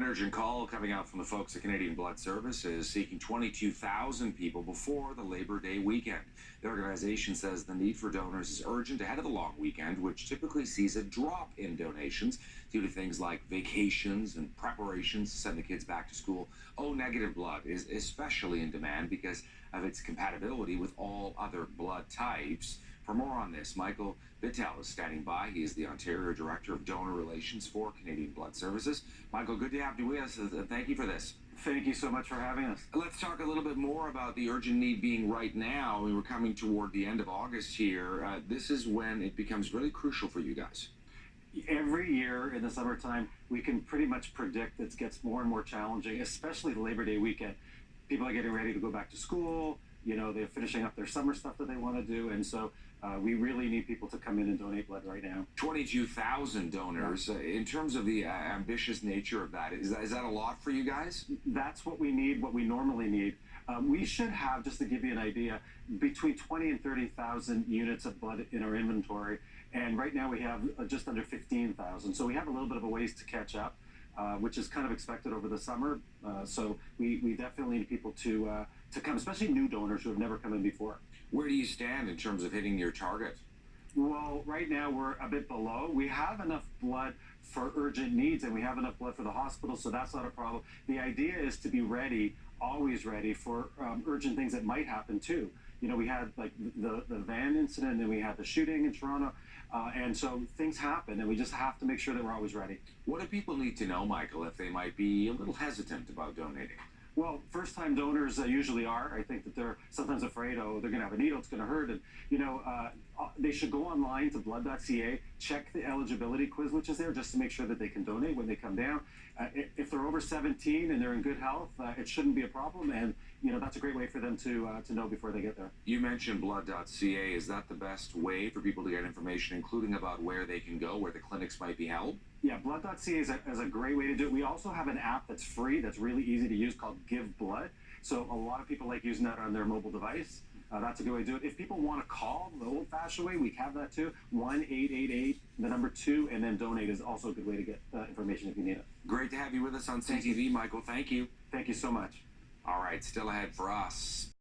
An urgent call coming out from the folks at Canadian Blood Services seeking 22,000 people before the Labor Day weekend. The organization says the need for donors is urgent ahead of the long weekend, which typically sees a drop in donations due to things like vacations and preparations to send the kids back to school. O-negative blood is especially in demand because of its compatibility with all other blood types. For more on this, Michael Betel is standing by. He is the Ontario Director of Donor Relations for Canadian Blood Services. Michael, good to have you with us. Thank you for this. Thank you so much for having us. Let's talk a little bit more about the urgent need being right now. We're coming toward the end of August here. This is when it becomes really crucial for you guys. Every year in the summertime, we can pretty much predict it gets more and more challenging, especially the Labor Day weekend. People are getting ready to go back to school. You know, they're finishing up their summer stuff that they want to do. And so we really need people to come in and donate blood right now. 22,000 donors. Yeah. In terms of the ambitious nature of that, is that a lot for you guys? That's what we need, what we normally need. We should have, just to give you an idea, between 20 and 30,000 units of blood in our inventory. And right now we have just under 15,000. So we have a little bit of a ways to catch up. Which is kind of expected over the summer. So we definitely need people to come, especially new donors who have never come in before. Where do you stand in terms of hitting your target? Well, right now we're a bit below. We have enough blood for urgent needs and we have enough blood for the hospital, so that's not a problem. The idea is to be ready, always ready for urgent things that might happen too. You know, we had like the van incident and we had the shooting in Toronto. And so things happen and we just have to make sure that we're always ready. What do people need to know, Michael, if they might be a little hesitant about donating? Well, first-time donors usually are. I think that they're sometimes afraid, oh, they're going to have a needle, it's going to hurt. And, you know, they should go online to blood.ca, check the eligibility quiz, which is there, just to make sure that they can donate when they come down. If they're over 17 and they're in good health, it shouldn't be a problem. And, you know, that's a great way for them to know before they get there. You mentioned blood.ca. Is that the best way for people to get information, including about where they can go, where the clinics might be held? Yeah, blood.ca is a great way to do it. We also have an app that's free, that's really easy to use, called Give Blood. So a lot of people like using that on their mobile device. That's a good way to do it. If people want to call the old-fashioned way, we have that too. 1-888-2, and then donate is also a good way to get information if you need it. Great to have you with us on CTV, Michael. Thank you. Thank you so much. All right, still ahead for us.